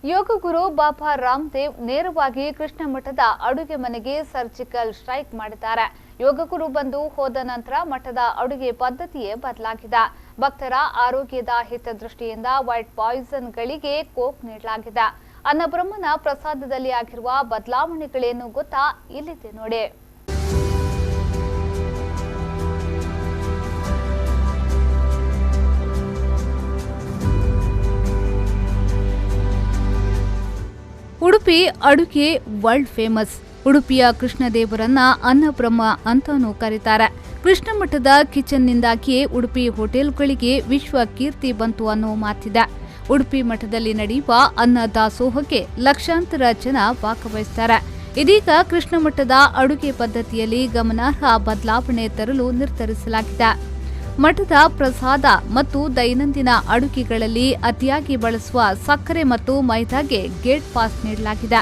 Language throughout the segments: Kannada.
ಯೋಗ ಗುರು ಬಾಬಾ ರಾಮದೇವ್ ನೇರವಾಗಿ ಕೃಷ್ಣ ಮಠದ ಅಡುಗೆ ಮನೆಗೆ ಸರ್ಜಿಕಲ್ ಸ್ಟ್ರೈಕ್ ಮಾಡಿದ್ದಾರೆ. ಯೋಗ ಗುರು ಬಂದು ಹೋದ ನಂತರ ಮಠದ ಅಡುಗೆ ಪದ್ಧತಿಯೇ ಬದಲಾಗಿದೆ. ಭಕ್ತರ ಆರೋಗ್ಯದ ಹಿತದೃಷ್ಟಿಯಿಂದ ವೈಟ್ ಪಾಯ್ಸನ್ ಗಳಿಗೆ ಕೋಕ್ ನೀಡಲಾಗಿದೆ. ಅನ್ನಬ್ರಹ್ಮನ ಪ್ರಸಾದದಲ್ಲಿ ಆಗಿರುವ ಬದಲಾವಣೆಗಳೇನು ಗೊತ್ತಾ? ಇಲ್ಲಿದೆ ನೋಡಿ. ಉಡುಪಿ ಅಡುಗೆ ವರ್ಲ್ಡ್ ಫೇಮಸ್. ಉಡುಪಿಯ ಕೃಷ್ಣದೇವರನ್ನ ಅನ್ನಬ್ರಹ್ಮ ಅಂತಾನೂ ಕರೀತಾರೆ. ಕೃಷ್ಣ ಮಠದ ಕಿಚನ್ನಿಂದಾಗಿಯೇ ಉಡುಪಿ ಹೋಟೆಲ್ಗಳಿಗೆ ವಿಶ್ವ ಕೀರ್ತಿ ಬಂತು ಅನ್ನೋ ಮಾತಿದೆ. ಉಡುಪಿ ಮಠದಲ್ಲಿ ನಡೆಯುವ ಅನ್ನ ದಾಸೋಹಕ್ಕೆ ಲಕ್ಷಾಂತರ ಜನ ಭಾಗವಹಿಸುತ್ತಾರೆ. ಇದೀಗ ಕೃಷ್ಣ ಮಠದ ಅಡುಗೆ ಪದ್ಧತಿಯಲ್ಲಿ ಗಮನಾರ್ಹ ಬದಲಾವಣೆ ತರಲು ನಿರ್ಧರಿಸಲಾಗಿದೆ. ಮಠದ ಪ್ರಸಾದ ಮತ್ತು ದೈನಂದಿನ ಅಡುಗೆಗಳಲ್ಲಿ ಅತಿಯಾಗಿ ಬಳಸುವ ಸಕ್ಕರೆ ಮತ್ತು ಮೈದಾಗೆ ಗೇಟ್ ಪಾಸ್ ನೀಡಲಾಗಿದೆ.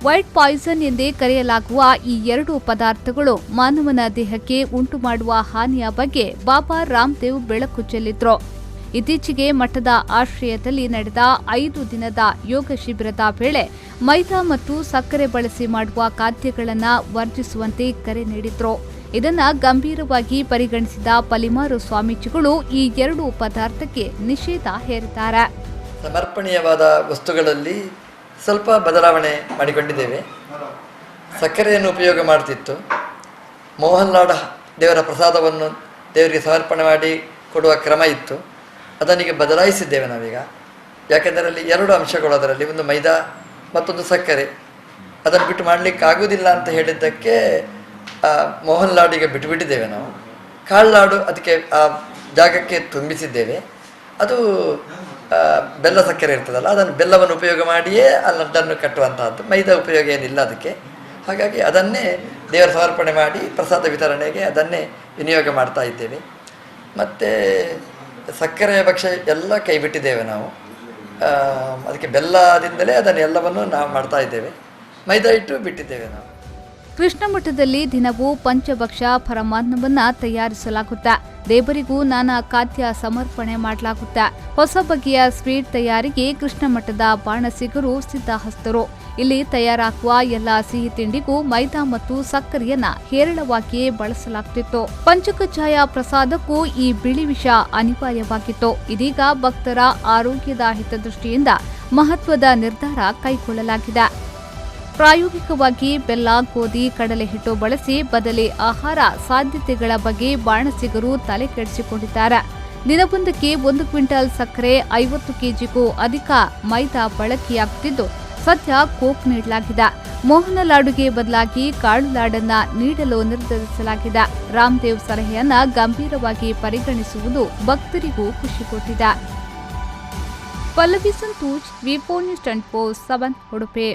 ವೈಟ್ ಪಾಯ್ಸನ್ ಎಂದೇ ಕರೆಯಲಾಗುವ ಈ ಎರಡು ಪದಾರ್ಥಗಳು ಮಾನವನ ದೇಹಕ್ಕೆ ಉಂಟುಮಾಡುವ ಹಾನಿಯ ಬಗ್ಗೆ ಬಾಬಾ ರಾಮದೇವ್ ಬೆಳಕು ಚೆಲ್ಲಿದ್ರು. ಇತ್ತೀಚೆಗೆ ಮಠದ ಆಶ್ರಯದಲ್ಲಿ ನಡೆದ 5 ದಿನದ ಯೋಗ ಶಿಬಿರದ ವೇಳೆ ಮೈದಾ ಮತ್ತು ಸಕ್ಕರೆ ಬಳಸಿ ಮಾಡುವ ಖಾದ್ಯಗಳನ್ನು ವರ್ಜಿಸುವಂತೆ ಕರೆ ನೀಡಿದ್ರು. ಇದನ್ನ ಗಂಭೀರವಾಗಿ ಪರಿಗಣಿಸಿದ ಪಲಿಮಾರು ಸ್ವಾಮೀಜಿಗಳು ಈ ಎರಡು ಪದಾರ್ಥಕ್ಕೆ ನಿಷೇಧ ಹೇರಿದ್ದಾರೆ. ಸಮರ್ಪಣೀಯವಾದ ವಸ್ತುಗಳಲ್ಲಿ ಸ್ವಲ್ಪ ಬದಲಾವಣೆ ಮಾಡಿಕೊಂಡಿದ್ದೇವೆ. ಸಕ್ಕರೆಯನ್ನು ಉಪಯೋಗ ಮಾಡ್ತಿತ್ತು. ಮೋಹನ್ ಲಾಡ್ ದೇವರ ಪ್ರಸಾದವನ್ನು ದೇವರಿಗೆ ಸಮರ್ಪಣೆ ಮಾಡಿ ಕೊಡುವ ಕ್ರಮ ಇತ್ತು. ಅದನ್ನೀಗ ಬದಲಾಯಿಸಿದ್ದೇವೆ ನಾವೀಗ. ಯಾಕೆಂದರೆ ಅಲ್ಲಿ 2 ಅಂಶಗಳು, ಅದರಲ್ಲಿ ಒಂದು ಮೈದಾ ಮತ್ತೊಂದು ಸಕ್ಕರೆ. ಅದನ್ನು ಬಿಟ್ಟು ಮಾಡಲಿಕ್ಕೆ ಆಗುವುದಿಲ್ಲ ಅಂತ ಹೇಳಿದ್ದಕ್ಕೆ ಮೋಹನ್ ಲಾಡಿಗೆ ಬಿಟ್ಟುಬಿಟ್ಟಿದ್ದೇವೆ ನಾವು. ಕಾಳು ಲಾಡು ಅದಕ್ಕೆ ಆ ಜಾಗಕ್ಕೆ ತುಂಬಿಸಿದ್ದೇವೆ. ಅದು ಬೆಲ್ಲ ಸಕ್ಕರೆ ಇರ್ತದಲ್ಲ, ಅದನ್ನು ಬೆಲ್ಲವನ್ನು ಉಪಯೋಗ ಮಾಡಿಯೇ ಆ ಲಡ್ಡನ್ನು ಕಟ್ಟುವಂತಹದ್ದು. ಮೈದಾ ಉಪಯೋಗ ಏನಿಲ್ಲ ಅದಕ್ಕೆ. ಹಾಗಾಗಿ ಅದನ್ನೇ ದೇವರ ಸಮರ್ಪಣೆ ಮಾಡಿ ಪ್ರಸಾದ ವಿತರಣೆಗೆ ಅದನ್ನೇ ವಿನಿಯೋಗ ಮಾಡ್ತಾ ಇದ್ದೇವೆ. ಮತ್ತು ಸಕ್ಕರೆಯ ಭಕ್ಷ್ಯ ಎಲ್ಲ ಕೈ ಬಿಟ್ಟಿದ್ದೇವೆ ನಾವು. ಅದಕ್ಕೆ ಬೆಲ್ಲದಿಂದಲೇ ಅದನ್ನು ಎಲ್ಲವನ್ನು ನಾವು ಮಾಡ್ತಾ ಇದ್ದೇವೆ. ಮೈದಾ ಹಿಟ್ಟು ಬಿಟ್ಟಿದ್ದೇವೆ ನಾವು. ಕೃಷ್ಣ ಮಠದಲ್ಲಿ ದಿನವೂ ಪಂಚಭಕ್ಷ ಪರಮಾನ್ನವನ್ನ ತಯಾರಿಸಲಾಗುತ್ತೆ. ದೇವರಿಗೂ ನಾನಾ ಖಾದ್ಯ ಸಮರ್ಪಣೆ ಮಾಡಲಾಗುತ್ತೆ. ಹೊಸ ಬಗೆಯ ಸ್ವೀಟ್ ತಯಾರಿಗೆ ಕೃಷ್ಣ ಮಠದ ಬಾಣಸಿಗರು ಸಿದ್ಧಹಸ್ತರು. ಇಲ್ಲಿ ತಯಾರಾಗುವ ಎಲ್ಲ ಸಿಹಿ ತಿಂಡಿಗೂ ಮೈದಾ ಮತ್ತು ಸಕ್ಕರೆಯನ್ನ ಹೇರಳವಾಗಿಯೇ ಬಳಸಲಾಗುತ್ತಿತ್ತು. ಪಂಚಕಜ್ಜಾಯ ಪ್ರಸಾದಕ್ಕೂ ಈ ಬಿಳಿ ವಿಷ ಅನಿವಾರ್ಯವಾಗಿತ್ತು. ಇದೀಗ ಭಕ್ತರ ಆರೋಗ್ಯದ ಹಿತದೃಷ್ಟಿಯಿಂದ ಮಹತ್ವದ ನಿರ್ಧಾರ ಕೈಗೊಳ್ಳಲಾಗಿದೆ. ಪ್ರಾಯೋಗಿಕವಾಗಿ ಬೆಲ್ಲ, ಗೋಧಿ, ಕಡಲೆ ಹಿಟ್ಟು ಬಳಸಿ ಬದಲಿ ಆಹಾರ ಸಾಧ್ಯತೆಗಳ ಬಗ್ಗೆ ಬಾಣಸಿಗರು ತಲೆ ಕೆಡಿಸಿಕೊಂಡಿದ್ದಾರೆ. ದಿನವೊಂದಕ್ಕೆ 1 ಕ್ವಿಂಟಲ್ ಸಕ್ಕರೆ, 50 ಕೆಜಿಗೂ ಅಧಿಕ ಮೈದಾ ಬಳಕೆಯಾಗುತ್ತಿದ್ದು ಸದ್ಯ ಕೋಕ್ ನೀಡಲಾಗಿದೆ. ಮೋಹನ ಲಾಡುಗೆ ಬದಲಾಗಿ ಕಾಳು ಲಾಡನ್ನ ನೀಡಲು ನಿರ್ಧರಿಸಲಾಗಿದೆ. ರಾಮದೇವ್ ಸಲಹೆಯನ್ನ ಗಂಭೀರವಾಗಿ ಪರಿಗಣಿಸುವುದು ಭಕ್ತರಿಗೂ ಖುಷಿ ಕೊಟ್ಟಿದೆ. ಪಲ್ಲವಿ ಸಂತೋಷ್, ವಿ4 ನ್ಯೂಸ್ 24/7 ಉಡುಪಿ.